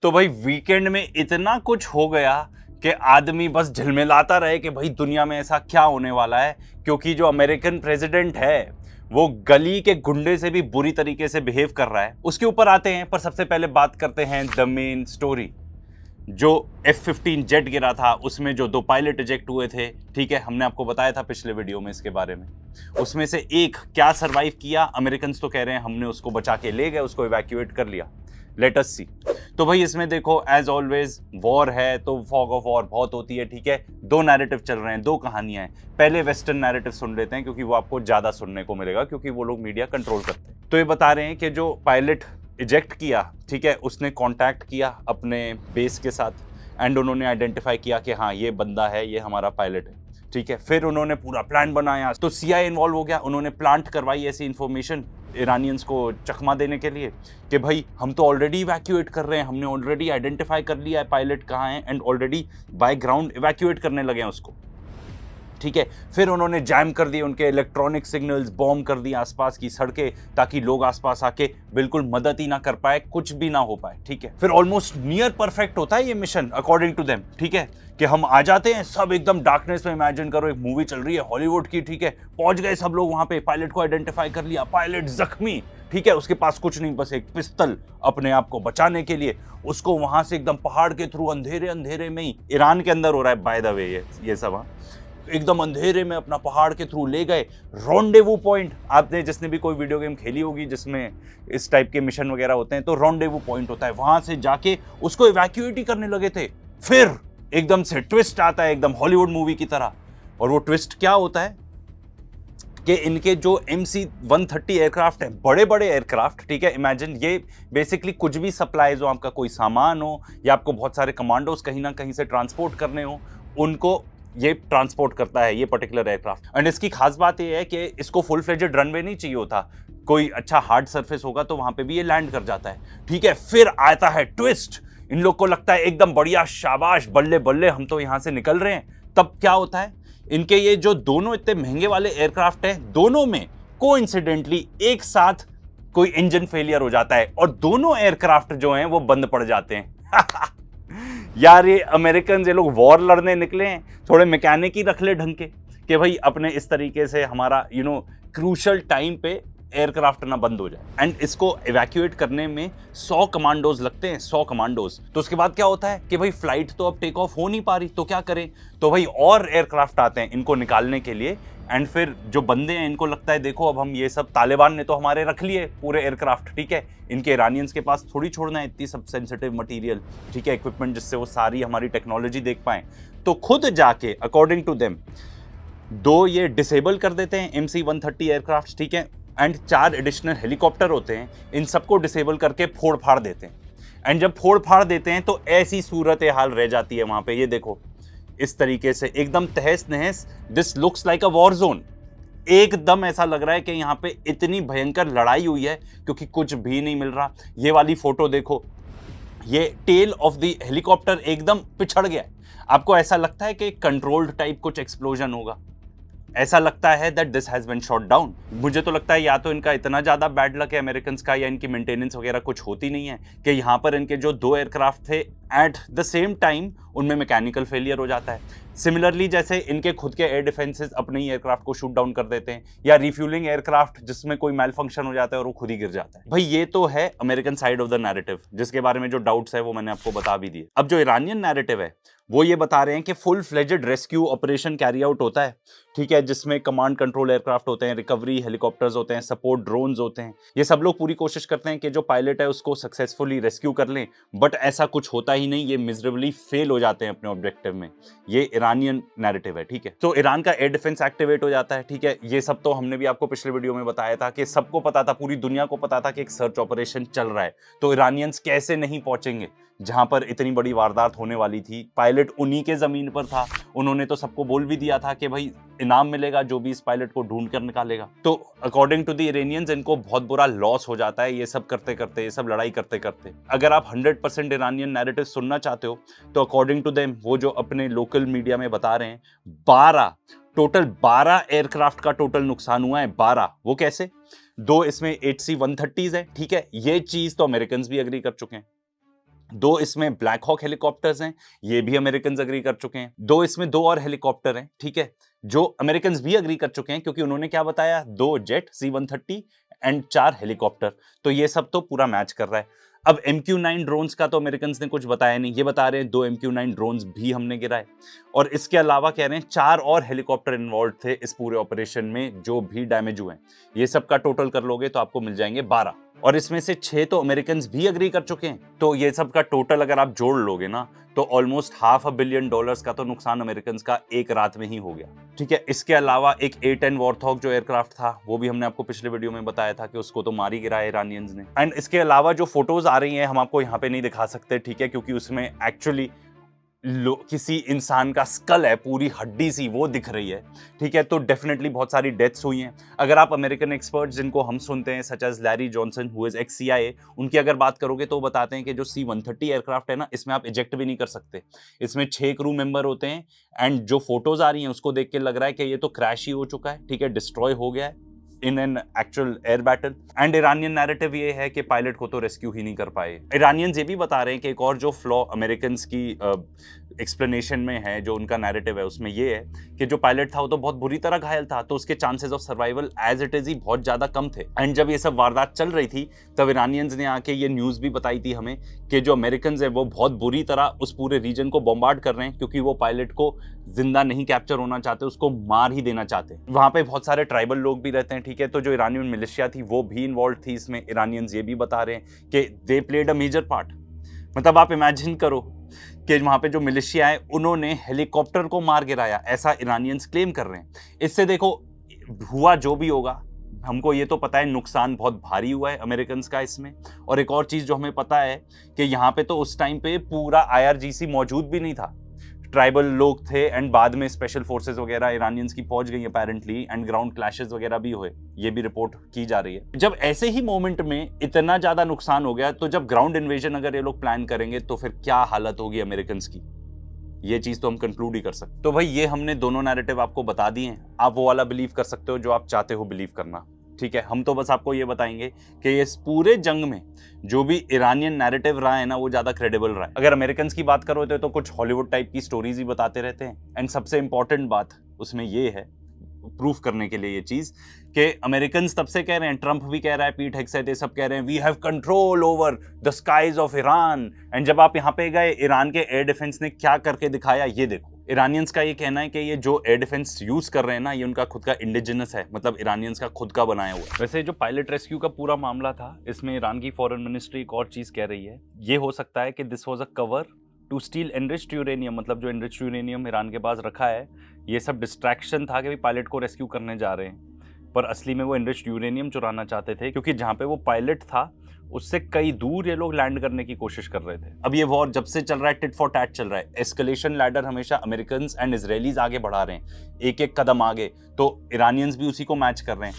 तो भाई वीकेंड में इतना कुछ हो गया कि आदमी बस झिलमिलाता रहे कि भाई दुनिया में ऐसा क्या होने वाला है, क्योंकि जो अमेरिकन प्रेसिडेंट है वो गली के गुंडे से भी बुरी तरीके से बिहेव कर रहा है। उसके ऊपर आते हैं, पर सबसे पहले बात करते हैं द मेन स्टोरी। जो F-15 जेट गिरा था उसमें जो 2 पायलट इजेक्ट हुए थे, ठीक है, हमने आपको बताया था पिछले वीडियो में इसके बारे में। उसमें से एक क्या सरवाइव किया, अमेरिकन तो कह रहे हैं हमने उसको बचा के ले गए, उसको इवैक्यूएट कर लिया। लेट अस सी। तो भाई इसमें देखो एज ऑलवेज वॉर है तो फॉग ऑफ वॉर बहुत होती है, ठीक है। 2 नैरेटिव चल रहे हैं, 2 कहानियां हैं। पहले वेस्टर्न नैरेटिव सुन लेते हैं क्योंकि वो आपको ज्यादा सुनने को मिलेगा, क्योंकि वो लोग मीडिया कंट्रोल करते हैं। तो ये बता रहे हैं कि जो पायलट इजेक्ट किया, ठीक है, उसने कांटेक्ट किया अपने बेस के साथ एंड उन्होंने आइडेंटिफाई किया कि हाँ ये बंदा है, ये हमारा पायलट है, ठीक है। फिर उन्होंने पूरा प्लान बनाया, तो CIA इन्वॉल्व हो गया। उन्होंने प्लांट करवाई ऐसी इंफॉर्मेशन ईरानियंस को चकमा देने के लिए कि भाई हम तो ऑलरेडी इवैक्यूएट कर रहे हैं, हमने ऑलरेडी आइडेंटिफाई कर लिया है पायलट कहाँ है and already by ground evacuate करने लगे हैं उसको, ठीक है। फिर उन्होंने जैम कर दिए उनके इलेक्ट्रॉनिक सिग्नल्स, बॉम्ब कर दिए आसपास की सड़कें, ताकि लोग आसपास आके बिल्कुल मदद ही ना कर पाए, कुछ भी ना हो पाए, ठीक है। फिर ऑलमोस्ट नियर परफेक्ट होता है ये मिशन अकॉर्डिंग टू देम, ठीक है, कि हम आ जाते हैं सब एकदम डार्कनेस में। इमेजिन करो एक मूवी चल रही है हॉलीवुड की, ठीक है, पहुंच गए सब लोग वहां पे, पायलट को आइडेंटिफाई कर लिया, पायलट जख्मी, ठीक है, उसके पास कुछ नहीं, बस एक पिस्तल अपने आप को बचाने के लिए। उसको वहां से एकदम पहाड़ के थ्रू अंधेरे अंधेरे में ही, ईरान के अंदर हो रहा है बाय द वे ये सब, एकदम अंधेरे में अपना पहाड़ के थ्रू ले गए रॉन्डेवू पॉइंट। आपने जिसने भी कोई वीडियो गेम खेली होगी जिसमें इस टाइप के मिशन वगैरह होते हैं, तो रॉन्डेवू पॉइंट होता है, वहां से जाके उसको इवैक्यूएट ही करने लगे थे। फिर एकदम से ट्विस्ट आता है एकदम हॉलीवुड मूवी की तरह, और वो ट्विस्ट क्या होता है कि इनके जो MC-130 एयरक्राफ्ट है, बड़े बड़े एयरक्राफ्ट, ठीक है, इमेजिन ये बेसिकली कुछ भी सप्लाईज हो, आपका कोई सामान हो या आपको बहुत सारे कमांडोज कहीं ना कहीं से ट्रांसपोर्ट करने हो, उनको ये ट्रांसपोर्ट करता है ये पर्टिकुलर एयरक्राफ्ट। एंड इसकी खास बात ये है कि इसको फुल फ्लेजेड रनवे नहीं चाहिए होता, कोई अच्छा हार्ड सरफेस होगा तो वहां पे भी ये लैंड कर जाता है, ठीक है। फिर आता है ट्विस्ट, इन लोग को लगता है एकदम बढ़िया, शाबाश, बल्ले बल्ले, हम तो यहां से निकल रहे हैं। तब क्या होता है, इनके ये जो दोनों इतने महंगे वाले एयरक्राफ्ट हैं, दोनों में कोइंसिडेंटली एक साथ कोई इंजन फेलियर हो जाता है और दोनों एयरक्राफ्ट जो हैं वो बंद पड़ जाते हैं। यार ये अमेरिकन, ये लोग वॉर लड़ने निकले हैं, थोड़े मैकेनिक ही रख ले ढंग के कि भाई अपने इस तरीके से हमारा क्रूशल टाइम पे एयरक्राफ्ट ना बंद हो जाए। एंड इसको इवैक्यूएट करने में 100 कमांडोज लगते हैं, 100 कमांडोज। तो उसके बाद क्या होता है कि भाई फ्लाइट तो अब टेक ऑफ हो नहीं पा रही, तो क्या करें, तो भाई और एयरक्राफ्ट आते हैं इनको निकालने के लिए। एंड फिर जो बंदे हैं इनको लगता है देखो अब हम ये सब, तालिबान ने तो हमारे रख लिए पूरे एयरक्राफ्ट, ठीक है, इनके ईरानियंस के पास थोड़ी छोड़ना है इतनी सब सेंसिटिव मटेरियल, ठीक है, इक्विपमेंट, जिससे वो सारी हमारी टेक्नोलॉजी देख पाएं। तो खुद जाके अकॉर्डिंग टू देम 2 ये डिसेबल कर देते हैं MC-130 एयरक्राफ्ट, ठीक है, एंड 4 एडिशनल हेलीकॉप्टर होते हैं, इन सबको डिसेबल करके फोड़ फाड़ देते हैं। एंड जब फोड़ फाड़ देते हैं तो ऐसी सूरत हाल रह जाती है वहां पे, ये देखो इस तरीके से एकदम तहस नहस, this looks like a war zone. एकदम ऐसा लग रहा है कि यहाँ पे इतनी भयंकर लड़ाई हुई है क्योंकि कुछ भी नहीं मिल रहा। ये वाली फोटो देखो, ये टेल ऑफ द हेलीकॉप्टर एकदम पिछड़ गया है। आपको ऐसा लगता है कि कंट्रोल्ड टाइप कुछ एक्सप्लोजन होगा, ऐसा लगता है that this has been shot down. मुझे तो लगता है या तो इनका इतना ज्यादा बैड लक है अमेरिकन का, या इनकी मेंटेनेंस वगैरह कुछ होती नहीं है कि यहाँ पर इनके जो 2 एयरक्राफ्ट थे एट द सेम टाइम उनमें मैकेनिकल फेलियर हो जाता है। सिमिलरली जैसे इनके खुद के एयर डिफेंसेस अपने ही एयरक्राफ्ट को शूट डाउन कर देते हैं, या रिफ्यूलिंग एयरक्राफ्ट जिसमें कोई मैल फंक्शन हो जाता है और वो खुद ही गिर जाता है। भाई ये तो है American side of the narrative, जिसके बारे में जो डाउट्स है वो मैंने आपको बता भी दिए। अब जो ईरानियन नैरेटिव है वो ये बता रहे हैं कि full fledged rescue operation carry out होता है, ठीक है, जिसमें कमांड कंट्रोल एयरक्राफ्ट होते हैं, रिकवरी हेलीकॉप्टर्स होते हैं, सपोर्ट ड्रोन्स होते हैं। ये सब लोग पूरी कोशिश करते हैं कि जो पायलट है उसको सक्सेसफुली रेस्क्यू कर लें, बट ऐसा कुछ होता ही नहीं, ये मिजरेबली फेल हो जाते हैं अपने ऑब्जेक्टिव में। ये ईरानियन नैरेटिव है, ठीक है। तो ईरान का एयर डिफेंस एक्टिवेट हो जाता है, ठीक है। ये सब तो हमने भी आपको पिछले वीडियो में बताया था कि सबको पता था, पूरी दुनिया को पता था कि एक सर्च ऑपरेशन चल रहा है, तो ईरानियंस कैसे नहीं पहुंचेंगे जहां पर इतनी बड़ी वारदात होने वाली थी। पायलट उन्हीं के जमीन पर था, उन्होंने तो सबको बोल भी दिया था कि भाई इनाम मिलेगा जो भी इस पायलट को ढूंढ कर निकालेगा। तो अकॉर्डिंग टू द इरानियंस इनको बहुत बुरा लॉस हो जाता है ये सब करते करते, ये सब लड़ाई करते करते। अगर आप 100% ईरानियन नैरेटिव सुनना चाहते हो तो अकॉर्डिंग टू देम वो जो अपने लोकल मीडिया में बता रहे हैं, 12 एयरक्राफ्ट का टोटल नुकसान हुआ है। 12, वो कैसे? 2 इसमें HC-130s है, ठीक है, ये चीज तो अमेरिकन भी एग्री कर चुके हैं। 2 इसमें ब्लैक हॉक हेलीकॉप्टर्स हैं, ये भी अमेरिकन अग्री कर चुके हैं। 2 इसमें 2 और हेलीकॉप्टर हैं, ठीक है, जो अमेरिकन भी अग्री कर चुके हैं, क्योंकि उन्होंने क्या बताया, 2 जेट C-130 एंड 4 हेलीकॉप्टर। तो ये सब तो पूरा मैच कर रहा है। अब MQ-9 ड्रोन्स का तो अमेरिकन ने कुछ बताया नहीं, ये बता रहे हैं 2 MQ-9 ड्रोन्स भी हमने गिराए, और इसके अलावा कह रहे हैं 4 और हेलीकॉप्टर इन्वॉल्व थे इस पूरे ऑपरेशन में जो भी डैमेज हुए। ये सब का टोटल कर लोगे तो आपको मिल जाएंगे 12, और इसमें से 6 तो अमेरिकन भी अग्री कर चुके हैं। तो ये सब का टोटल अगर आप जोड़ लोगे ना, तो ऑलमोस्ट $500 बिलियन का तो नुकसान अमेरिकन का एक रात में ही हो गया, ठीक है। इसके अलावा एक A-10 वॉरथॉग जो एयरक्राफ्ट था, वो भी हमने आपको पिछले वीडियो में बताया था कि उसको तो मार ही गिराया ईरानियंस ने। एंड इसके अलावा जो फोटोज आ रही हैं हम आपको यहाँ पे नहीं दिखा सकते, ठीक है, क्योंकि उसमें एक्चुअली किसी इंसान का स्कल है, पूरी हड्डी सी वो दिख रही है, ठीक है। तो डेफिनेटली बहुत सारी डेथ्स हुई हैं। अगर आप अमेरिकन एक्सपर्ट्स जिनको हम सुनते हैं, such as Larry Johnson who is ex-CIA, उनकी अगर बात करोगे तो वो बताते हैं कि जो C-130 एयरक्राफ्ट है ना, इसमें आप इजेक्ट भी नहीं कर सकते। इसमें 6 क्रू मेंबर होते हैं, एंड जो फोटोज आ रही हैं उसको देख के लग रहा है कि ये तो क्रैश ही हो चुका है, ठीक है, डिस्ट्रॉय हो गया है in an actual air battle. And Iranian narrative ये है कि पायलट को तो रेस्क्यू ही नहीं कर पाए। ईरानियंस ये भी बता रहे हैं कि एक और जो फ्लॉ अमेरिकन की एक्सप्लेनेशन में है, जो उनका नैरेटिव है, उसमें ये है कि जो पायलट था वो तो बहुत बुरी तरह घायल था, तो उसके chances of survival as it is ही बहुत ज्यादा कम थे। एंड जब ये सब वारदात चल रही थी तब ईरानियंस ने आके ये न्यूज भी बताई थी हमें कि जो अमेरिकन है वो बहुत बुरी तरह उस पूरे रीजन को बॉम्बार्ड कर रहे हैं, क्योंकि वो पायलट को जिंदा नहीं कैप्चर होना चाहते, उसको मार ही देना चाहते। वहां पे बहुत सारे ट्राइबल लोग भी रहते हैं, ठीक है। तो जो ईरानियन मिलिशिया थी वो भी इन्वॉल्व थी इसमें। ईरानियंस ये भी बता रहे हैं कि they played a major part. मतलब आप इमेजिन करो कि वहां पे जो मिलिशिया है उन्होंने हेलीकॉप्टर को मार गिराया, ऐसा ईरानियंस क्लेम कर रहे हैं। इससे देखो हुआ जो भी होगा, हमको ये तो पता है नुकसान बहुत भारी हुआ है अमेरिकन का इसमें। और एक और चीज जो हमें पता है कि यहाँ पे तो उस टाइम पे पूरा IRGC मौजूद भी नहीं था, ट्राइबल लोग थे, एंड बाद में स्पेशल फोर्सेस वगैरह ईरानियंस की पहुंच गई अपेरेंटली, एंड ग्राउंड क्लैशेस वगैरह भी हुए, ये भी रिपोर्ट की जा रही है। जब ऐसे ही मोमेंट में इतना ज्यादा नुकसान हो गया, तो जब ग्राउंड इन्वेजन अगर ये लोग प्लान करेंगे तो फिर क्या हालत होगी अमेरिकन की, ये चीज तो हम कंक्लूड ही कर सकते। तो भाई ये हमने दोनों नैरेटिव आपको बता दिए हैं, आप वो वाला बिलीव कर सकते हो जो आप चाहते हो बिलीव करना, ठीक है। हम तो बस आपको ये बताएंगे कि इस पूरे जंग में जो भी ईरानियन नैरेटिव रहा है ना, वो ज्यादा क्रेडिबल रहा है। अगर अमेरिकन की बात करो तो कुछ हॉलीवुड टाइप की स्टोरीज ही बताते रहते हैं, एंड सबसे इंपॉर्टेंट बात उसमें ये है, प्रूफ करने के लिए ये चीज, कि अमेरिकन तब से कह रहे हैं, ट्रंप भी कह रहा है, पीट हेग्सेथ ये सब कह रहे हैं, we have control over the skies of Iran. And जब आप यहाँ पे गए, ईरान के एयर डिफेंस ने क्या करके दिखाया, ये देखो। ईरानियंस का ये कहना है कि ये जो एयर डिफेंस यूज कर रहे हैं ना, ये उनका खुद का इंडिजिनस है, मतलब ईरानियंस का खुद का बनाया हुआ। वैसे जो पायलट रेस्क्यू का पूरा मामला था, इसमें ईरान की फॉरेन मिनिस्ट्री एक और चीज कह रही है, ये हो सकता है कि this was a cover to steal enriched uranium, मतलब जो एनरिच्ड यूरेनियम ईरान के पास रखा है, ये सब डिस्ट्रैक्शन था कि भी पायलट को रेस्क्यू करने जा रहे हैं, पर असली में वो एनरिच्ड यूरेनियम चुराना चाहते थे, क्योंकि जहाँ पे वो पायलट था उससे कई दूर ये लोग लैंड करने की कोशिश कर रहे थे। अब ये वॉर जब से चल रहा है, टिट फॉर टैट चल रहा है, एस्केलेशन लैडर हमेशा अमेरिकन एंड इजरायलीज आगे बढ़ा रहे हैं, एक एक कदम आगे, तो ईरानियंस भी उसी को मैच कर रहे हैं।